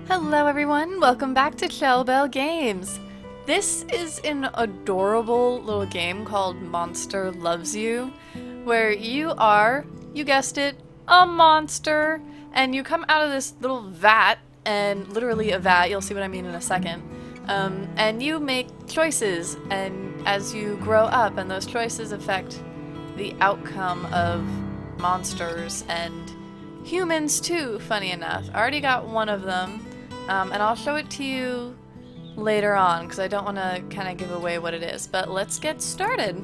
Hello everyone, welcome back to Shellbell Games. This is an adorable little game called Monster Loves You, where you are, you guessed it, a monster, and you come out of this little vat, and literally a vat, you'll see what I mean in a second, and you make choices, and as you grow up, and those choices affect the outcome of monsters and humans too, funny enough. I already got one of them. And I'll show it to you later on because I don't want to kind of give away what it is. But let's get started.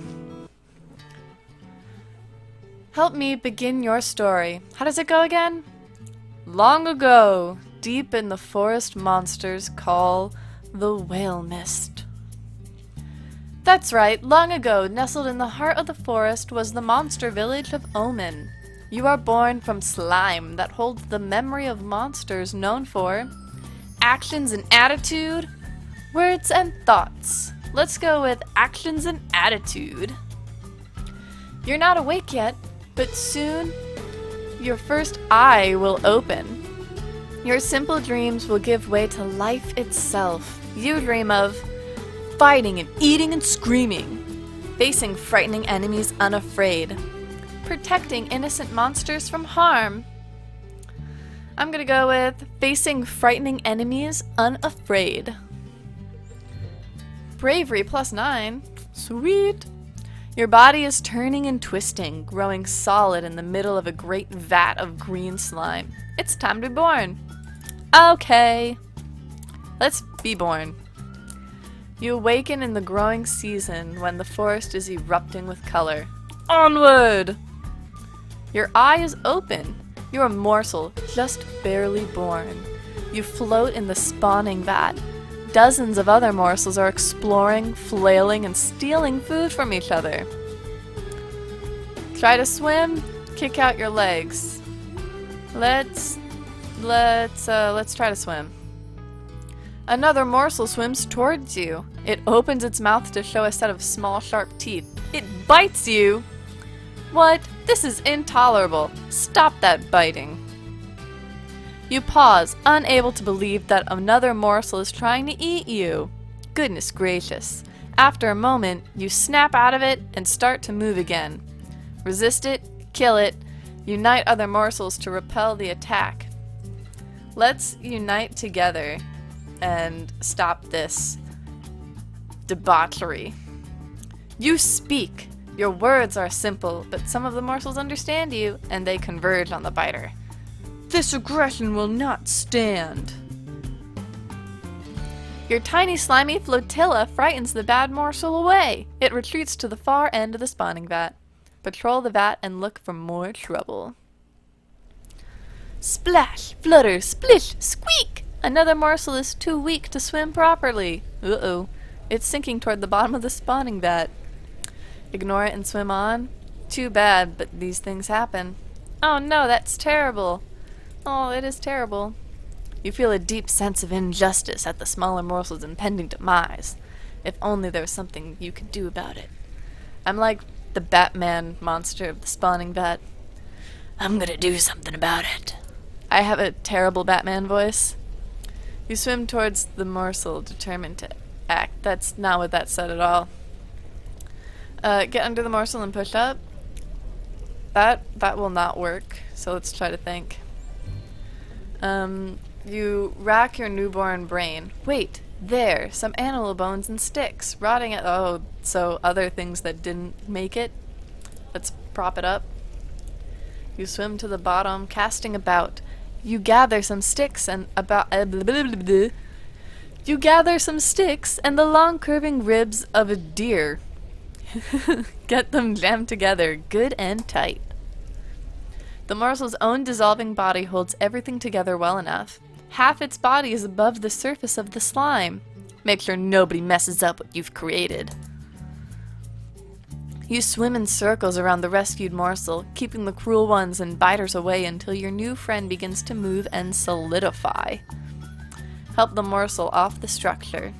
Help me begin your story. How does it go again? Long ago, deep in the forest, monsters call the whale mist. That's right, long ago, nestled in the heart of the forest was the monster village of Omen. You are born from slime that holds the memory of monsters known for actions and attitude, words and thoughts. Let's go with actions and attitude. You're not awake yet, but soon your first eye will open. Your simple dreams will give way to life itself. You dream of fighting and eating and screaming, facing frightening enemies unafraid, protecting innocent monsters from harm. I'm gonna go with facing frightening enemies unafraid. Bravery +9. Sweet. Your body is turning and twisting, growing solid in the middle of a great vat of green slime. It's time to be born. Okay. Let's be born. You awaken in the growing season when the forest is erupting with color. Onward! Your eye is open. You're a morsel, just barely born. You float in the spawning vat. Dozens of other morsels are exploring, flailing, and stealing food from each other. Try to swim, kick out your legs. Let's try to swim. Another morsel swims towards you. It opens its mouth to show a set of small, sharp teeth. It bites you! What? This is intolerable. Stop that biting. You pause, unable to believe that another morsel is trying to eat you. Goodness gracious. After a moment, you snap out of it and start to move again. Resist it, kill it, unite other morsels to repel the attack. Let's unite together and stop this debauchery. You speak. Your words are simple, but some of the morsels understand you, and they converge on the biter. This aggression will not stand. Your tiny slimy flotilla frightens the bad morsel away. It retreats to the far end of the spawning vat. Patrol the vat and look for more trouble. Splash, flutter, splish, squeak! Another morsel is too weak to swim properly. Uh-oh. It's sinking toward the bottom of the spawning vat. Ignore it and swim on? Too bad, but these things happen. Oh no, that's terrible. Oh, it is terrible. You feel a deep sense of injustice at the smaller morsel's impending demise. If only there was something you could do about it. I'm like the Batman monster of the spawning vat. I'm gonna do something about it. I have a terrible Batman voice. You swim towards the morsel, determined to act. That's not what that said at all. Get under the morsel and push up. That will not work, so let's try to think. You rack your newborn brain. Wait, there, some animal bones and sticks, rotting at— oh, so other things that didn't make it. Let's prop it up. You swim to the bottom, casting about. You gather some sticks and You gather some sticks and the long curving ribs of a deer. Get them jammed together, good and tight. The morsel's own dissolving body holds everything together well enough. Half its body is above the surface of the slime. Make sure nobody messes up what you've created. You swim in circles around the rescued morsel, keeping the cruel ones and biters away until your new friend begins to move and solidify. Help the morsel off the structure.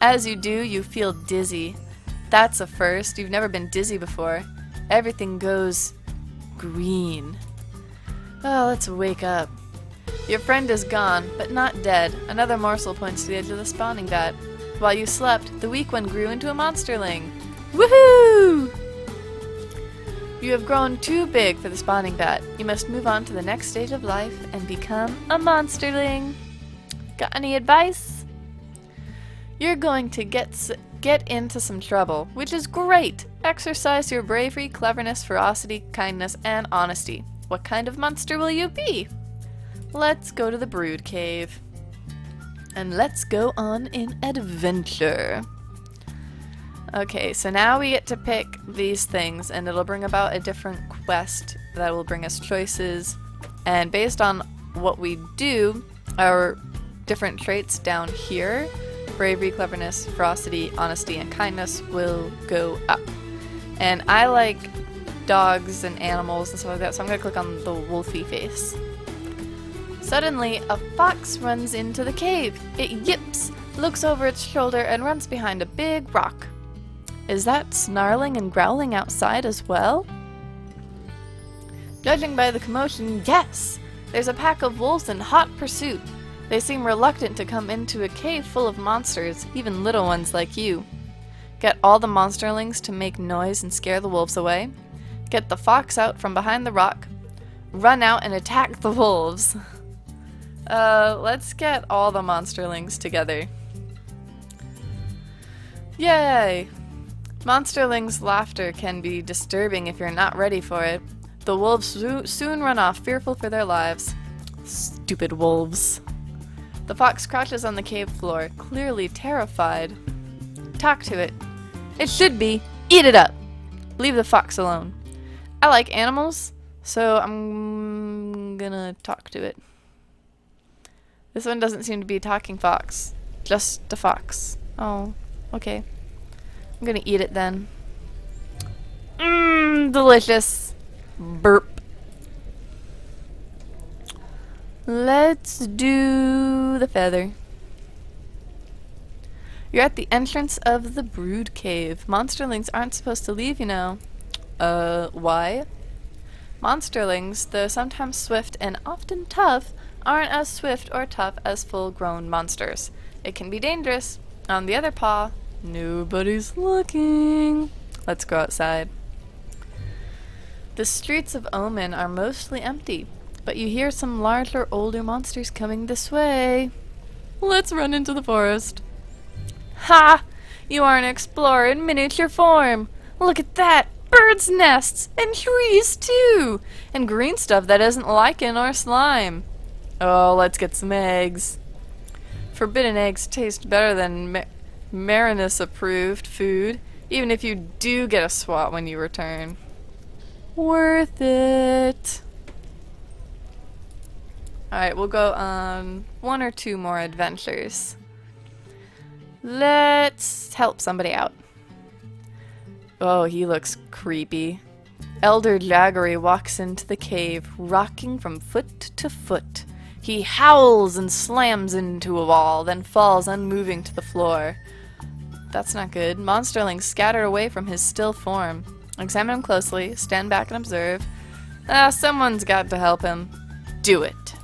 As you do, you feel dizzy. That's a first. You've never been dizzy before. Everything goes green. Oh, let's wake up. Your friend is gone, but not dead. Another morsel points to the edge of the spawning vat. While you slept, the weak one grew into a monsterling. Woohoo! You have grown too big for the spawning vat. You must move on to the next stage of life and become a monsterling. Got any advice? You're going to get into some trouble, which is great. Exercise your bravery, cleverness, ferocity, kindness, and honesty. What kind of monster will you be? Let's go to the Brood Cave. And let's go on an adventure. Okay, so now we get to pick these things, and it'll bring about a different quest that will bring us choices. And based on what we do, our different traits down here, bravery, cleverness, ferocity, honesty, and kindness, will go up. And I like dogs and animals and stuff like that, so I'm going to click on the wolfy face. Suddenly, a fox runs into the cave. It yips, looks over its shoulder, and runs behind a big rock. Is that snarling and growling outside as well? Judging by the commotion, yes! There's a pack of wolves in hot pursuit. They seem reluctant to come into a cave full of monsters, even little ones like you. Get all the monsterlings to make noise and scare the wolves away. Get the fox out from behind the rock. Run out and attack the wolves. Let's get all the monsterlings together. Yay! Monsterlings' laughter can be disturbing if you're not ready for it. The wolves soon run off, fearful for their lives. Stupid wolves. The fox crouches on the cave floor, clearly terrified. Talk to it. It should be. Eat it up. Leave the fox alone. I like animals, so I'm gonna talk to it. This one doesn't seem to be a talking fox. Just a fox. Oh, okay. I'm gonna eat it then. Mmm, delicious. Burp. Let's do the feather. You're at the entrance of the Brood Cave. Monsterlings aren't supposed to leave, you know. Why? Monsterlings, though sometimes swift and often tough, aren't as swift or tough as full-grown monsters. It can be dangerous. On the other paw, nobody's looking. Let's go outside. The streets of Omen are mostly empty, but you hear some larger, older monsters coming this way. Let's run into the forest. Ha! You are an explorer in miniature form. Look at that! Birds' nests! And trees, too! And green stuff that isn't lichen or slime. Oh, let's get some eggs. Forbidden eggs taste better than Marinus-approved food, even if you do get a swat when you return. Worth it. Alright, we'll go on 1 or 2 more adventures. Let's help somebody out. Oh, he looks creepy. Elder Jaggery walks into the cave, rocking from foot to foot. He howls and slams into a wall, then falls unmoving to the floor. That's not good. Monsterlings scatter away from his still form. Examine him closely, stand back and observe. Someone's got to help him. Do it.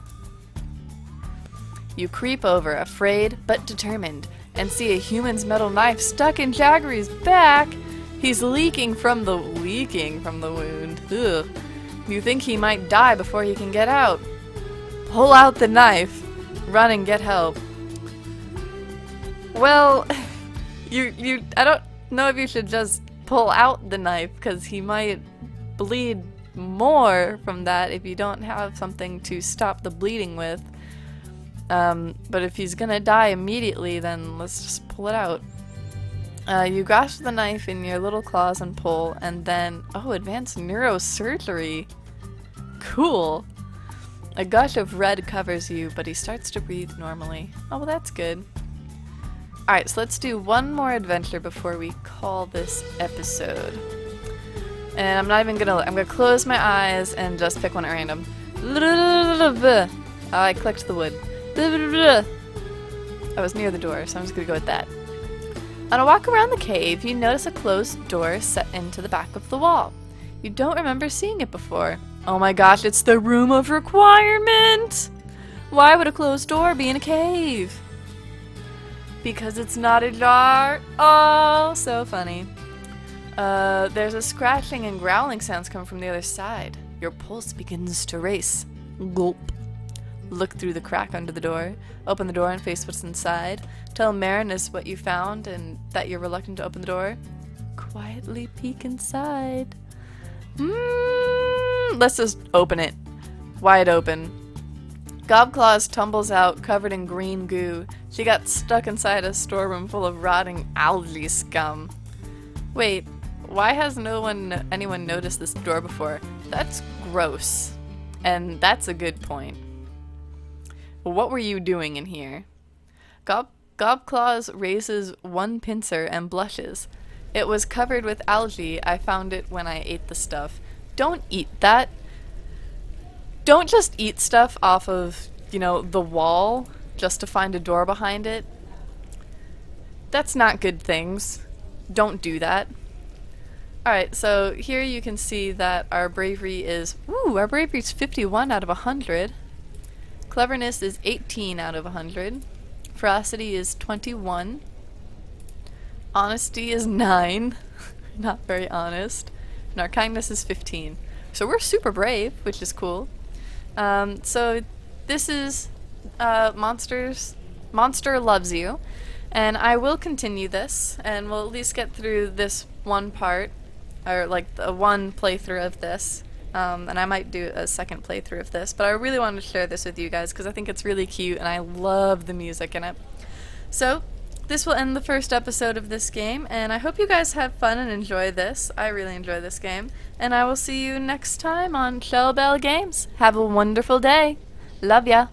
You creep over, afraid but determined, and see a human's metal knife stuck in Jaggery's back. He's leaking from the wound. Ugh. You think he might die before he can get out. Pull out the knife. Run and get help. Well, I don't know if you should just pull out the knife, because he might bleed more from that if you don't have something to stop the bleeding with. But if he's gonna die immediately, then let's just pull it out. You grasp the knife in your little claws and pull, and then, oh, advanced neurosurgery. Cool. A gush of red covers you, but he starts to breathe normally. Oh, well, that's good. Alright, so let's do 1 more adventure before we call this episode. And I'm gonna close my eyes and just pick one at random. Oh, I clicked the wood. I was near the door, so I'm just gonna go with that. On a walk around the cave, you notice a closed door set into the back of the wall. You don't remember seeing it before. Oh my gosh, it's the Room of Requirement! Why would a closed door be in a cave? Because it's not a jar. Oh, so funny. There's a scratching and growling sounds coming from the other side. Your pulse begins to race. Gulp. Look through the crack under the door. Open the door and face what's inside. Tell Marinus what you found and that you're reluctant to open the door. Quietly peek inside. Let's just open it. Wide open. Gobclaws tumbles out, covered in green goo. She got stuck inside a storeroom full of rotting algae scum. Wait, why has anyone noticed this door before? That's gross. And that's a good point. What were you doing in here? Gobclaws raises one pincer and blushes. It was covered with algae. I found it when I ate the stuff. Don't eat that. Don't just eat stuff off of, the wall just to find a door behind it. That's not good things. Don't do that. Alright, so here you can see that our bravery is, our bravery is 51 out of 100. Cleverness is 18 out of 100. Ferocity is 21. Honesty is 9. Not very honest. And our kindness is 15. So we're super brave, which is cool. So this is Monster Loves You, and I will continue this, and we'll at least get through this one part, or like the one playthrough of this, and I might do a second playthrough of this, but I really wanted to share this with you guys because I think it's really cute and I love the music in it. So this will end the first episode of this game, and I hope you guys have fun and enjoy this. I really enjoy this game, and I will see you next time on Shell Bell Games. Have a wonderful day. Love ya.